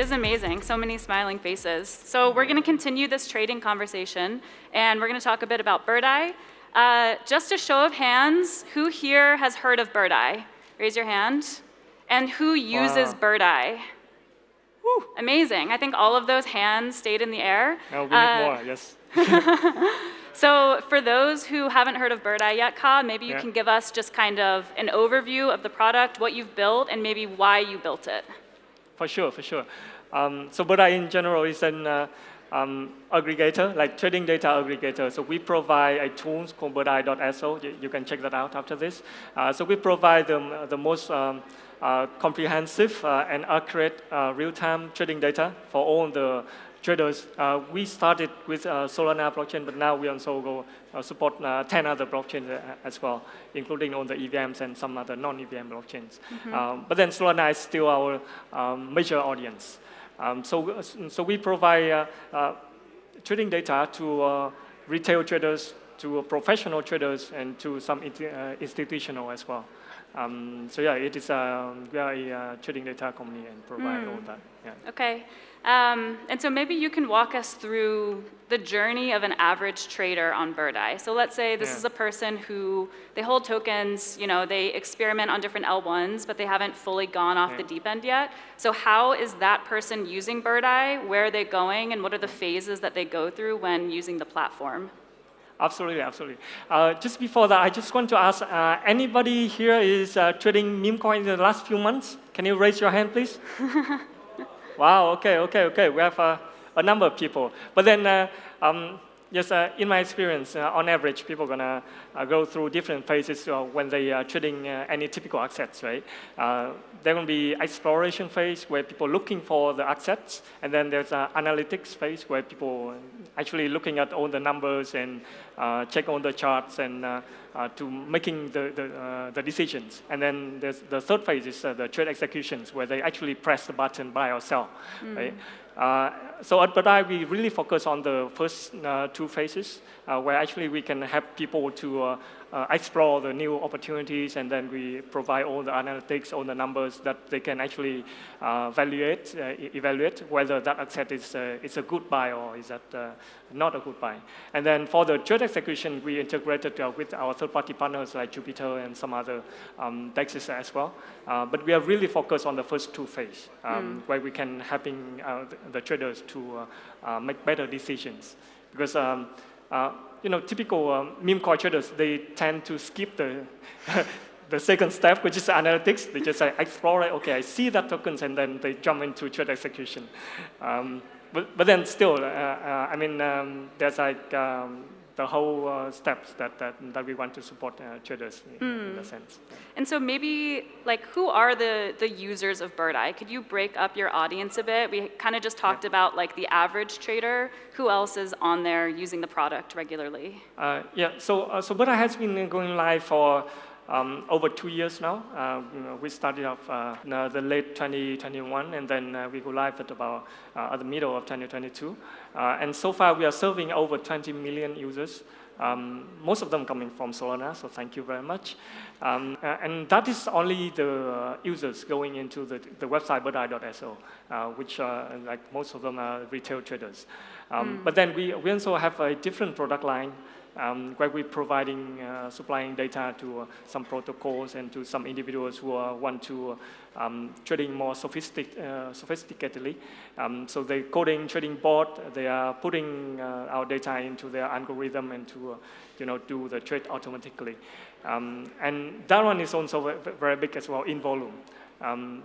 is amazing. So many smiling faces. So we're going to continue this trading conversation, and we're going to talk a bit about Birdeye. Just a show of hands, who here has heard of Birdeye? Raise your hand. And who uses Birdeye? Woo, amazing. I think all of those hands stayed in the air. We need more, yes. So for those who haven't heard of Birdeye yet, Ka, maybe you can give us just kind of an overview of the product, what you've built, and maybe why you built it. For sure. So Birdeye in general is an aggregator, like trading data aggregator. So we provide a tool called Birdeye.so. You can check that out after this. So we provide the most comprehensive and accurate real-time trading data for all the traders. We started with Solana blockchain, but now we also go support 10 other blockchains as well, including all the EVMs and some other non-EVM blockchains. But then Solana is still our major audience. So we provide trading data to retail traders, to professional traders, and to some institutional as well. So yeah, it is we are a trading data company and provide all that. Yeah. Okay, and so maybe you can walk us through the journey of an average trader on Birdeye. So let's say this is a person who, they hold tokens, you know, they experiment on different L1s, but they haven't fully gone off the deep end yet. So how is that person using Birdeye? Where are they going? And what are the phases that they go through when using the platform? Absolutely. Just before that, I just want to ask, anybody here is trading meme coin in the last few months? Can you raise your hand, please? Wow, okay. We have a number of people. But then, yes, in my experience, on average, people are going to go through different phases when they are trading any typical assets, right? There will be exploration phase where people are looking for the assets, and then there's an analytics phase where people actually looking at all the numbers and check all the charts and to making the decisions. And then there's the third phase is the trade executions where they actually press the button buy or sell, right? So at Birdeye, we really focus on the first two phases where actually we can help people to explore the new opportunities, and then we provide all the analytics, all the numbers that they can actually evaluate whether that asset is a good buy or is that not a good buy. And then for the trade execution, we integrated with our third-party partners like Jupiter and some other DEXs as well. But we are really focused on the first two phases where we can helping the traders to make better decisions. Because you know, typical meme coin traders, they tend to skip the the second step, which is analytics. They just explore it. Okay, I see that tokens, and then they jump into trade execution. But then still, I mean, there's like the whole steps that we want to support traders in that sense. And so maybe, like, who are the users of Birdeye? Could you break up your audience a bit? We kind of just talked about like the average trader. Who else is on there using the product regularly? So Birdeye has been going live for over 2 years now. You know, we started off the late 2021, and then we go live at about at the middle of 2022. And so far, we are serving over 20 million users. Most of them coming from Solana, so thank you very much. And that is only the users going into the website Birdeye.so, which like most of them are retail traders. But then we also have a different product line where we're providing, supplying data to some protocols and to some individuals who want to trading more sophisticatedly. So they're coding trading bot, they are putting our data into their algorithm and to do the trade automatically. And that one is also very big as well in volume.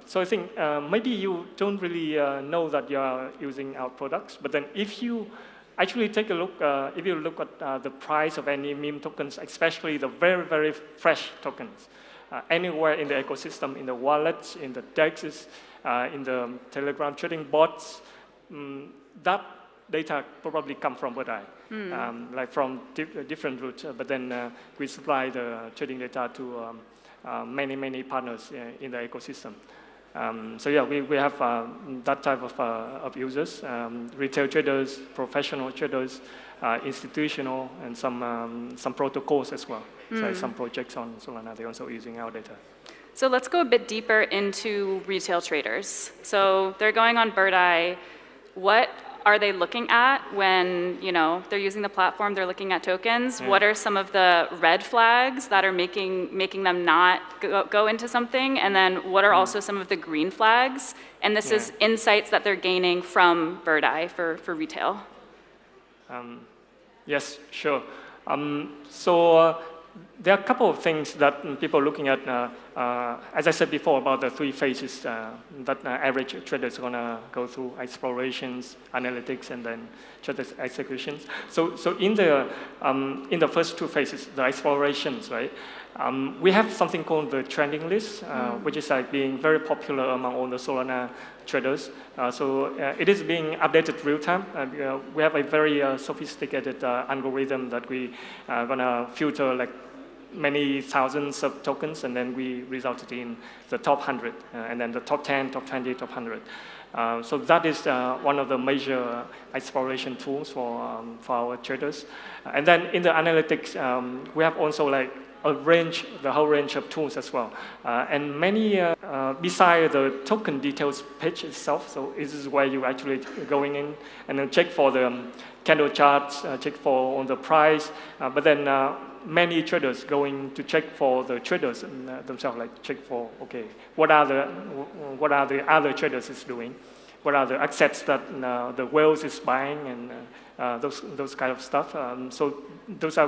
So I think maybe you don't really know that you are using our products, but then if you actually take a look, if you look at the price of any meme tokens, especially the very, very fresh tokens, anywhere in the ecosystem, in the wallets, in the DEXs, in the Telegram trading bots, that data probably come from Birdeye, like from different routes. But then we supply the trading data to many partners in the ecosystem. So yeah, we have that type of users, retail traders, professional traders, institutional, and some protocols as well. So some projects on Solana, they're also using our data. So let's go a bit deeper into retail traders. So they're going on Birdeye. What are they looking at when they're using the platform? They're looking at tokens. What are some of the red flags that are making them not go into something? And then what are also some of the green flags? And this is insights that they're gaining from Birdeye for retail. Yes, sure. So there are a couple of things that people are looking at, as I said before, about the three phases that average traders are going to go through: explorations, analytics, and then trader executions. So in the first two phases, the explorations, right? We have something called the trending list, which is like being very popular among all the Solana traders. So it is being updated real time. We have a very sophisticated algorithm that we are gonna filter like many thousands of tokens, and then we resulted in the top 100, and then the top 10, top 20, top 100. So that is one of the major exploration tools for our traders. And then in the analytics, we have also like the whole range of tools as well. And many, beside the token details page itself, so this is where you actually going in and then check for the candle charts, check for on the price, but then many traders going to check for the traders themselves, like check for, okay, what are the other traders is doing, what are the assets that the whales is buying, and those kind of stuff. So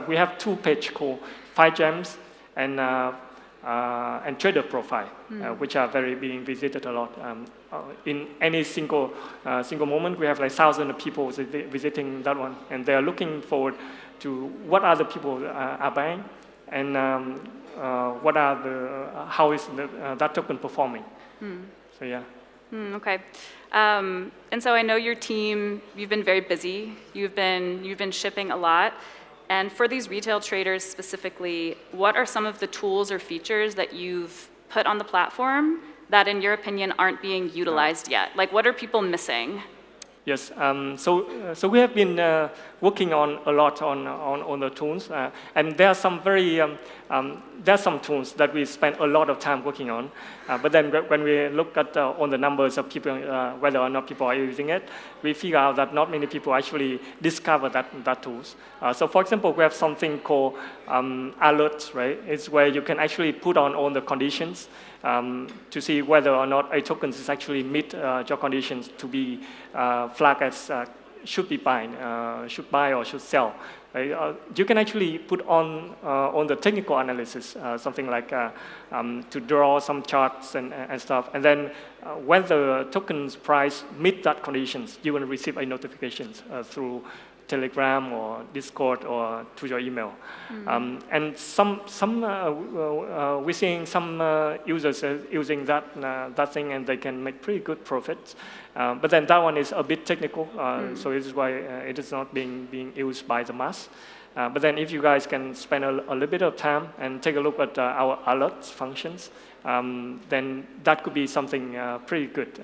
we have two pages called 5 gems and trader profile, which are being visited a lot. In any single moment, we have like thousands of people visiting that one, and they are looking forward to what other people are buying, and how is that token performing. So yeah. Okay. And so I know your team, you've been very busy. You've been shipping a lot. And for these retail traders specifically, what are some of the tools or features that you've put on the platform that, in your opinion, aren't being utilized yet? Like, what are people missing? Yes, so we have been working on a lot on the tools, and there are some there are some tools that we spend a lot of time working on, but then when we look at on the numbers of people, whether or not people are using it, we figure out that not many people actually discover that tools. So for example, we have something called alerts, right? It's where you can actually put on all the conditions to see whether or not a token is actually meet your conditions to be flagged as should buy or should sell. Right? You can actually put on the technical analysis something like to draw some charts and stuff, and then when the token's price meet that conditions, you will receive a notifications through Telegram or Discord or to your email. And we're seeing some users using that thing, and they can make pretty good profits. But then that one is a bit technical, so this is why it is not being used by the mass. But then if you guys can spend a little bit of time and take a look at our alerts functions, then that could be something pretty good.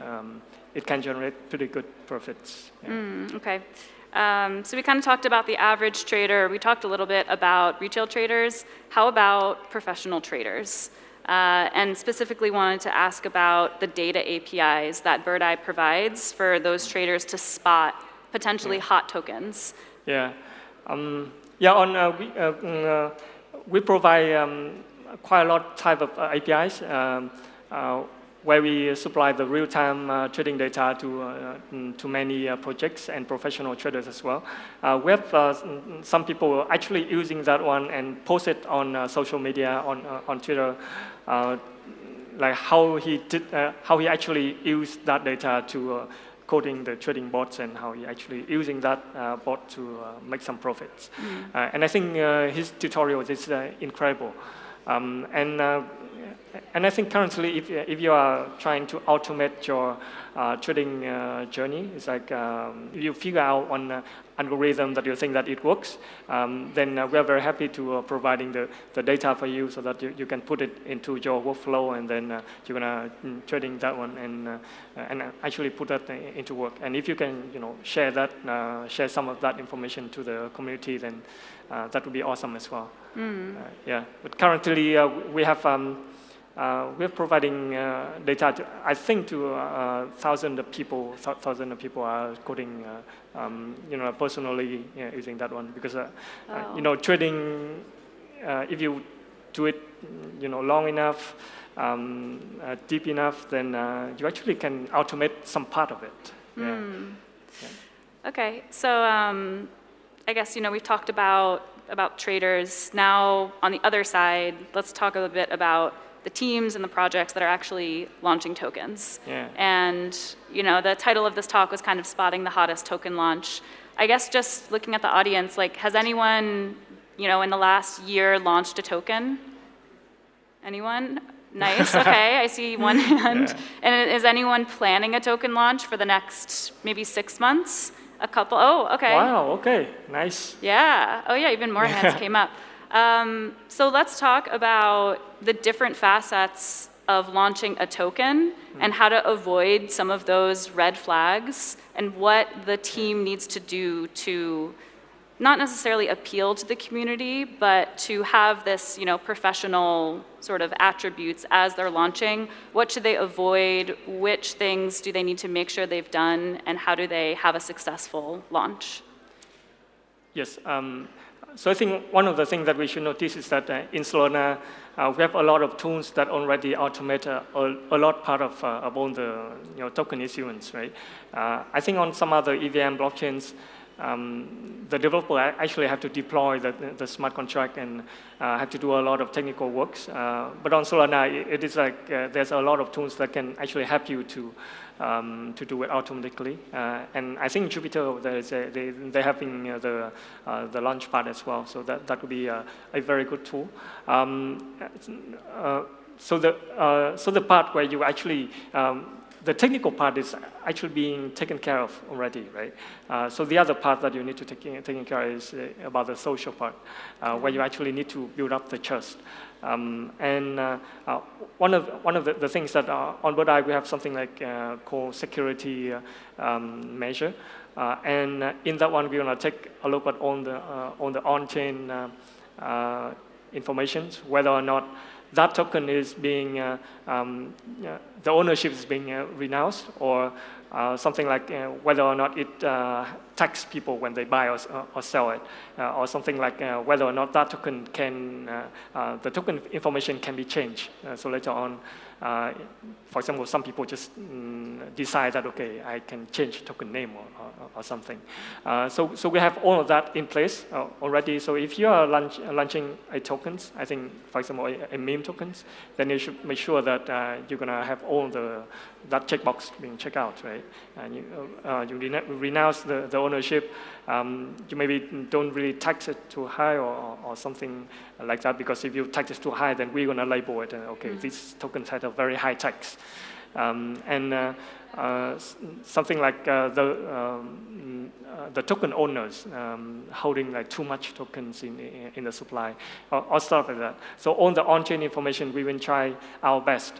It can generate pretty good profits. Yeah. Okay. So we kind of talked about the average trader. We talked a little bit about retail traders. How about professional traders? And specifically wanted to ask about the data APIs that Birdeye provides for those traders to spot potentially hot tokens. Yeah. We provide quite a lot type of APIs where we supply the real-time trading data to many projects and professional traders as well. We have some people actually using that one and post it on social media, on Twitter, like how he actually used that data to coding the trading bots, and how he actually using that bot to make some profits. And I think his tutorial is incredible. And I think currently, if you are trying to automate your trading journey, it's like you figure out on algorithm that you think that it works, then we are very happy to providing the data for you so that you can put it into your workflow, and then you're gonna trading that one and actually put that into work. And if you can, share share some of that information to the community, then that would be awesome as well. Yeah, but currently we have we're providing data to, I think, to thousands of people. Thousands of people are coding, personally using that one because, trading, if you do it, long enough, deep enough, then you actually can automate some part of it. Yeah. Okay, so I guess we've talked about traders. Now on the other side, let's talk a little bit about the teams and the projects that are actually launching tokens. Yeah. And the title of this talk was kind of spotting the hottest token launch. I guess just looking at the audience, like, has anyone in the last year launched a token? Anyone? Nice, okay, I see one hand. Yeah. And is anyone planning a token launch for the next maybe 6 months? A couple, oh, okay. Wow, okay, nice. Yeah, oh yeah, even more hands came up. So let's talk about the different facets of launching a token and how to avoid some of those red flags and what the team needs to do to not necessarily appeal to the community, but to have this, professional sort of attributes as they're launching. What should they avoid? Which things do they need to make sure they've done? And how do they have a successful launch? Yes. So I think one of the things that we should notice is that in Solana, we have a lot of tools that already automate a lot part of all the token issuance, right? I think on some other EVM blockchains, the developer actually have to deploy the smart contract and have to do a lot of technical works. But on Solana, it is like there's a lot of tools that can actually help you to do it automatically. And I think Jupiter, they're having the launch part as well. So that would be a very good tool. So the part where you actually the technical part is actually being taken care of already, right? So the other part that you need to taken care of is about the social part, where you actually need to build up the trust. And one of the things that on Birdeye we have something like called security measure, and in that one we're gonna take a look at on the on-chain information, whether or not that token is being, the ownership is being renounced, or something like whether or not it tax people when they buy or sell it, or something like whether or not that token can, the token information can be changed. So later on, for example, some people just decide that, okay, I can change token name or something. So we have all of that in place already. So if you are launching a tokens, I think, for example, a meme tokens, then you should make sure that you're going to have all that checkbox being checked out, right? And you renounce the ownership. You maybe don't really tax it too high or something like that, because if you tax it too high, then we're going to label it, okay, this token had a very high tax. And something like the token owners holding like too much tokens in the supply, or stuff like that. So on the on-chain information, we will try our best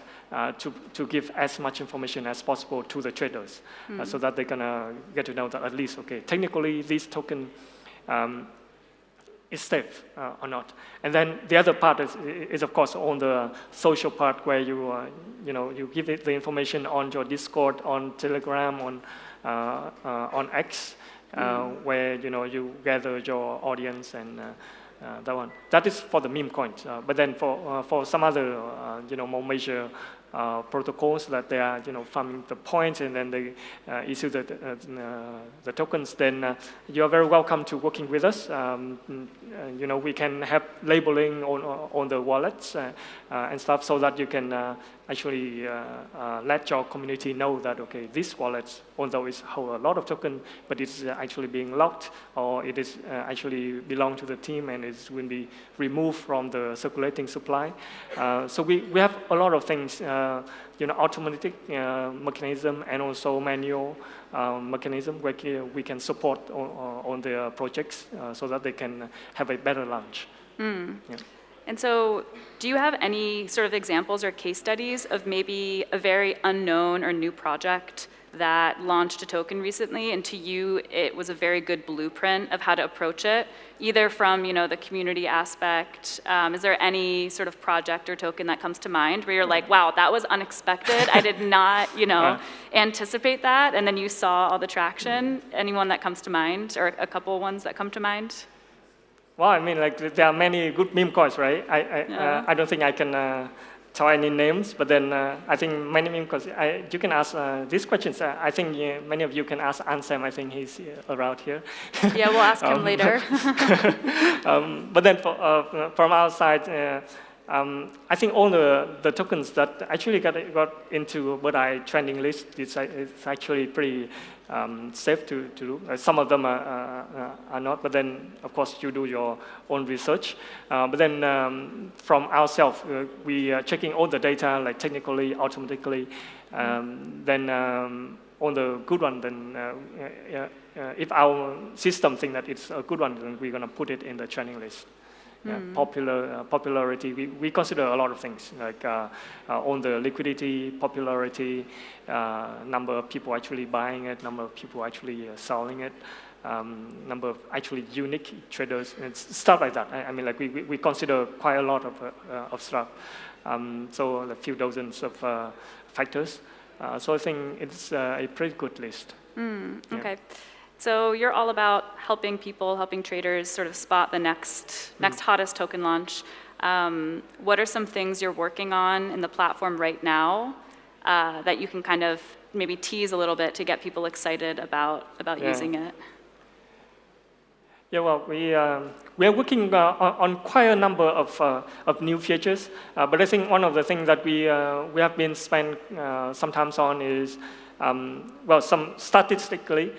to give as much information as possible to the traders, so that they're gonna get to know that at least, okay, technically this token is safe or not. And then the other part is of course on the social part, where you give it the information on your Discord, on Telegram, on X, where you gather your audience and that one. That is for the meme coins. But then for some other more major protocols that they are farming the points and then they issue the tokens, then you are very welcome to working with us. We can have labeling on the wallets and stuff, so that you can actually let your community know that, okay, this wallet, although it holds a lot of token, but it's actually being locked, or it is actually belong to the team and it will be removed from the circulating supply. So we have a lot of things, automatic mechanism and also manual mechanism where we can support on their projects so that they can have a better launch. Yeah. And so do you have any sort of examples or case studies of maybe a very unknown or new project that launched a token recently, and to you, it was a very good blueprint of how to approach it, either from the community aspect. Is there any sort of project or token that comes to mind where you're like, wow, that was unexpected. I did not, anticipate that, and then you saw all the traction. Anyone that comes to mind, or a couple ones that come to mind? Well, I mean, like there are many good meme coins, right? I don't think I can tell any names, but then I think many meme coins. You can ask these questions. I think many of you can ask Ansem. I think he's around here. Yeah, we'll ask him later. But then from our side, I think all the tokens that actually got into Birdeye trending list, it's actually pretty safe to do. Some of them are not, but then of course you do your own research. But then from ourselves, we are checking all the data, like technically, automatically. Then on the good one, then if our system think that it's a good one, then we're gonna put it in the trending list. Yeah, popularity, we consider a lot of things, like on the liquidity, popularity, number of people actually buying it, number of people actually selling it, number of actually unique traders, and stuff like that. I mean, like we consider quite a lot of stuff. So a few dozens of factors. So I think it's a pretty good list. Okay. So you're all about helping people, helping traders sort of spot the next hottest token launch. What are some things you're working on in the platform right now that you can kind of maybe tease a little bit to get people excited about using it? Yeah, well, we are working on quite a number of new features, but I think one of the things that we have been spent sometimes on is, statistically,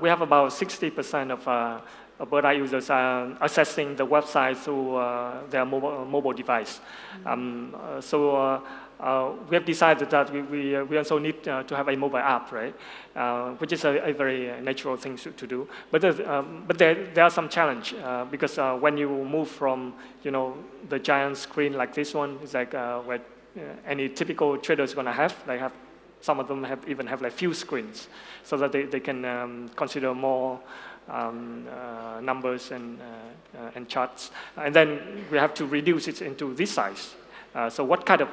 we have about 60% of Birdeye users accessing the website through their mobile device. We have decided that we also need to have a mobile app, right? Which is a very natural thing to do. But there are some challenge because when you move from the giant screen like this one, it's like where any typical trader is going to have. They have some of them even have like few screens, so that they can consider more numbers and charts. And then we have to reduce it into this size. So what kind of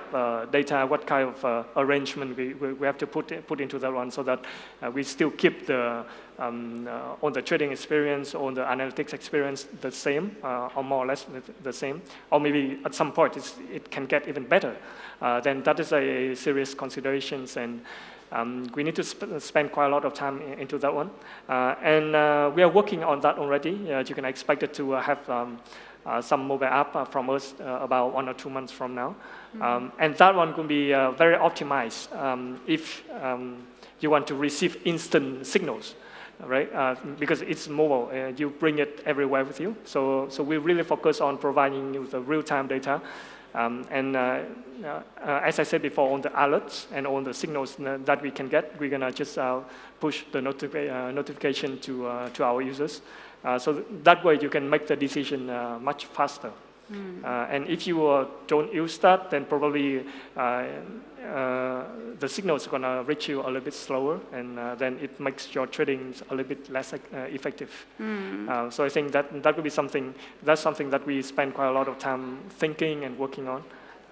data, what kind of arrangement we have to put into that one, so that we still keep the on the trading experience, on the analytics experience the same, or more or less the same, or maybe at some point it can get even better. Then that is a serious considerations, and we need to spend quite a lot of time into that one. And we are working on that already. You can expect it to have some mobile app from us about 1 or 2 months from now. And that one could be very optimized if you want to receive instant signals, right? Because it's mobile, you bring it everywhere with you. So we really focus on providing you the real-time data. As I said before, on the alerts and on the signals that we can get, we're gonna just push the notification to our users. So that way you can make the decision much faster. And if you don't use that, then probably the signal is going to reach you a little bit slower, and then it makes your trading a little bit less effective. So I think that would be something that we spend quite a lot of time thinking and working on.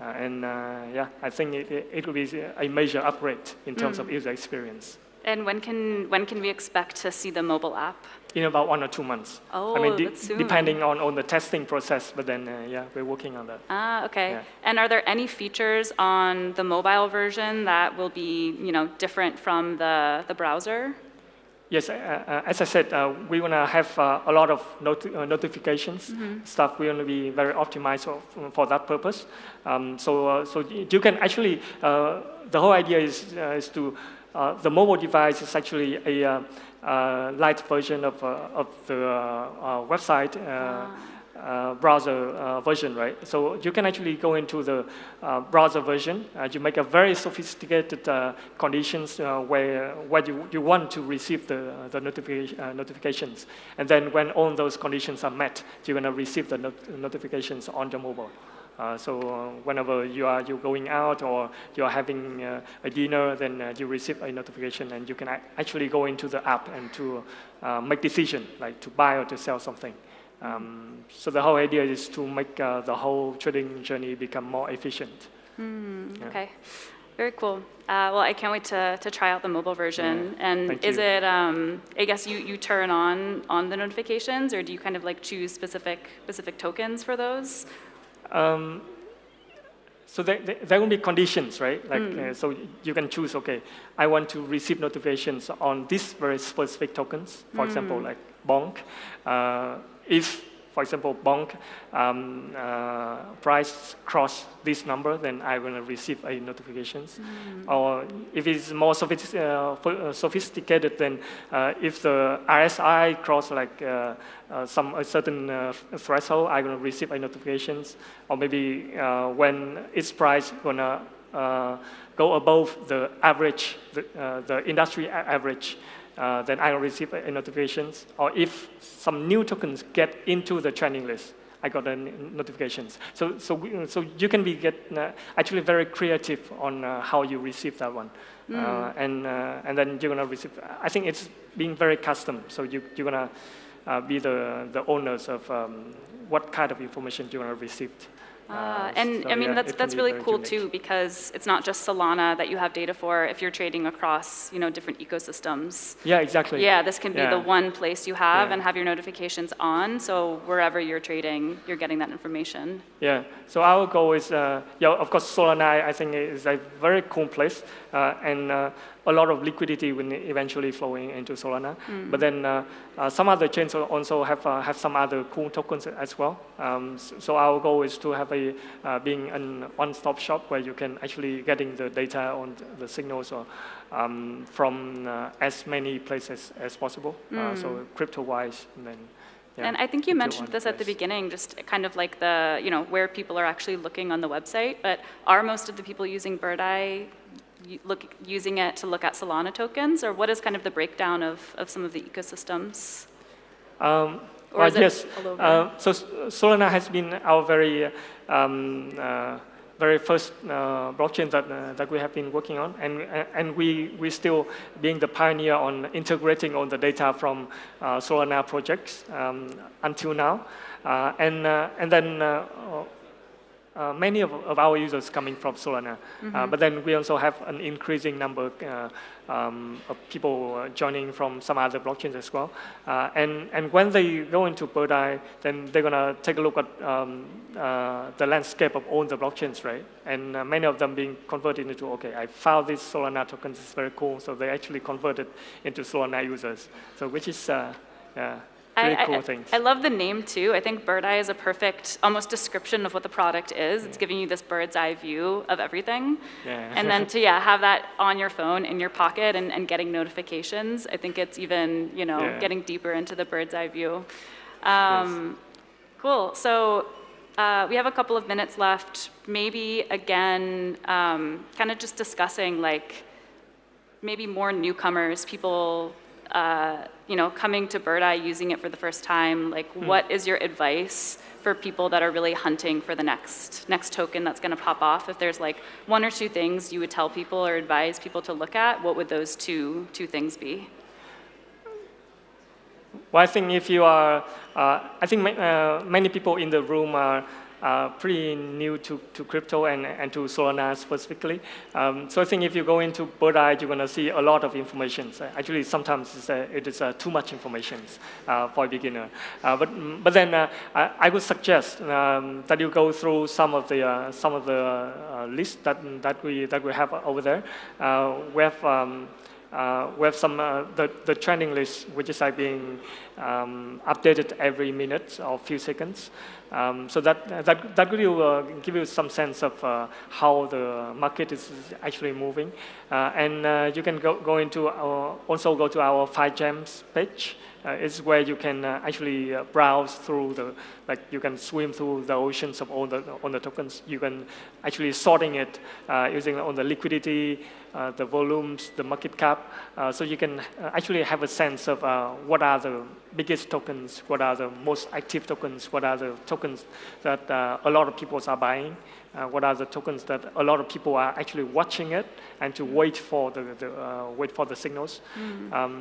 I think it will be a major upgrade in terms of user experience. And when can we expect to see the mobile app? In about 1 or 2 months. Oh, I mean, that's soon. Depending on the testing process, but then, we're working on that. Okay. Yeah. And are there any features on the mobile version that will be, different from the browser? Yes, as I said, we want to have a lot of notifications stuff. We want to be very optimized for that purpose. So you can actually, the whole idea is to, the mobile device is actually a light version of the website browser version, right? So you can actually go into the browser version. You make a very sophisticated conditions where you want to receive the notifications. And then when all those conditions are met, you're going to receive the notifications on your mobile. Whenever you're going out or you're having a dinner, then you receive a notification, and you can actually go into the app and to make decision, like to buy or to sell something. So the whole idea is to make the whole trading journey become more efficient. Yeah. Okay, very cool. Well, I can't wait to try out the mobile version. Yeah. And Thank is you. it, I guess you turn on the notifications, or do you kind of like choose specific tokens for those? So there will be conditions, right? Like, so you can choose, okay, I want to receive notifications on these very specific tokens, for example, like Bonk. If, for example, Bonk price cross this number, then I will receive a notifications. Or if it's more sophisticated, then if the RSI cross like a certain threshold, I will receive a notifications. Or maybe when its price gonna go above the average, the industry average, then I will receive a notifications. Or if some new tokens get into the trending list, I got a notifications. So you can be actually very creative on how you receive that one, and then you're gonna receive. I think it's being very custom. So you're gonna be the owners of what kind of information you're gonna receive. And I mean, that's really cool too, because it's not just Solana that you have data for. If you're trading across, different ecosystems. Yeah, exactly. Yeah, this can be the one place you have Yeah. and have your notifications on. So wherever you're trading, you're getting that information. Yeah. So our goal is, of course, Solana, I think, is a very cool place, and a lot of liquidity will eventually flowing into Solana. But then some other chains also have some other cool tokens as well. So our goal is to have being an one-stop shop where you can actually getting the data on the signals or from as many places as possible. So crypto-wise, and then. Yeah, and I think you mentioned this at the beginning, just kind of like the, where people are actually looking on the website. But are most of the people using Birdeye using it to look at Solana tokens, or what is kind of the breakdown of some of the ecosystems? Or is it all over? So Solana has been our very first blockchain that we have been working on, and we still being the pioneer on integrating all the data from Solana projects until now, and then many of our users coming from Solana, but then we also have an increasing number of people joining from some other blockchains as well. And when they go into Birdeye, then they're gonna take a look at the landscape of all the blockchains, right? And many of them being converted into, okay, I found this Solana tokens is very cool, so they actually converted into Solana users. So which is pretty cool things. I love the name too. I think Birdeye is a perfect almost description of what the product is. It's giving you this bird's eye view of everything. Yeah. And then to have that on your phone in your pocket and getting notifications, I think it's even, getting deeper into the bird's eye view. Yes. Cool. So we have a couple of minutes left. Maybe again, kind of just discussing like maybe more newcomers, people coming to Birdeye, using it for the first time, like what is your advice for people that are really hunting for the next token that's going to pop off? If there's like one or two things you would tell people or advise people to look at, what would those two things be? Well, I think if you are, I think many people in the room are pretty new to crypto and to Solana specifically. So I think if you go into Birdeye, you're going to see a lot of information. So actually, sometimes it is too much information for a beginner. But then I would suggest that you go through some of the lists that we have over there. We have some the trending list, which is being updated every minute or few seconds. So that will give you some sense of how the market is actually moving, and you can go into also go to our 5 gems page, It's where you can actually browse through you can swim through the oceans of all the tokens. You can actually sorting it using all the liquidity, the volumes, the market cap. So you can actually have a sense of what are the biggest tokens, what are the most active tokens, what are the tokens that a lot of people are buying, what are the tokens that a lot of people are actually watching it and to wait for the signals.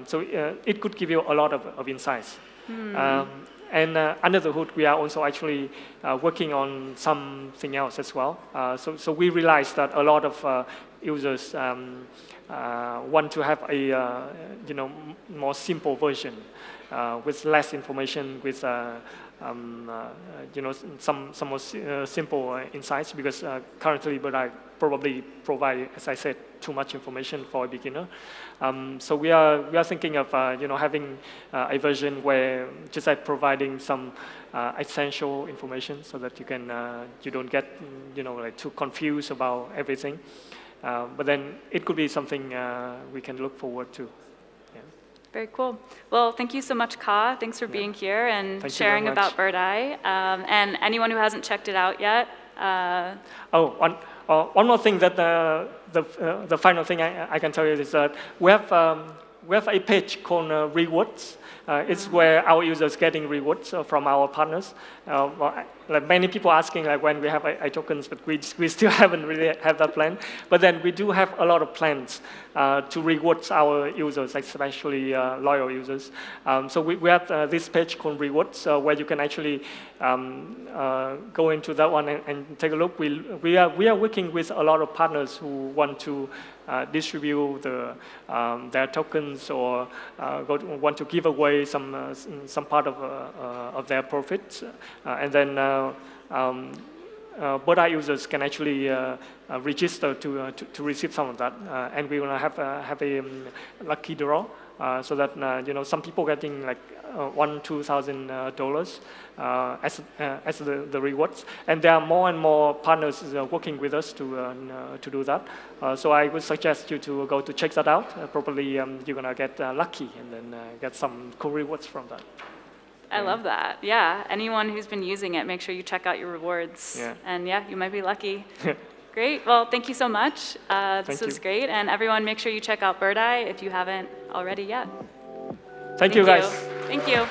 So it could give you a lot of insights. And under the hood, we are also actually working on something else as well. So we realized that a lot of users want to have a more simple version with less information, with some more simple insights, because currently Birdeye probably provide, as I said, too much information for a beginner. So we are thinking of having a version where just like providing some essential information so that you don't get too confused about everything. But then it could be something we can look forward to. Yeah. Very cool. Well, thank you so much, Ka. Thanks for being here and sharing about Birdeye. And anyone who hasn't checked it out yet. One more thing that the final thing I can tell you is that we have a page called Rewards. It's where our users getting rewards from our partners. Like many people asking when we have tokens, but we still haven't really have that plan. But then we do have a lot of plans to reward our users, especially loyal users. So we have this page called Rewards, where you can actually go into that one and take a look. We are working with a lot of partners who want to distribute their tokens or want to give away some part of their profits, and then Birdeye users can actually register to receive some of that, and we will have a lucky draw. So that some people getting like $1,000-$2,000 as the rewards, and there are more and more partners working with us to do that. So I would suggest you to go to check that out. Probably you're gonna get lucky and then get some cool rewards from that. I love that. Yeah, anyone who's been using it, make sure you check out your rewards. Yeah. And yeah, you might be lucky. Great. Well, thank you so much. This was great. And everyone, make sure you check out Birdeye if you haven't already yet. Thank you, guys. Thank you.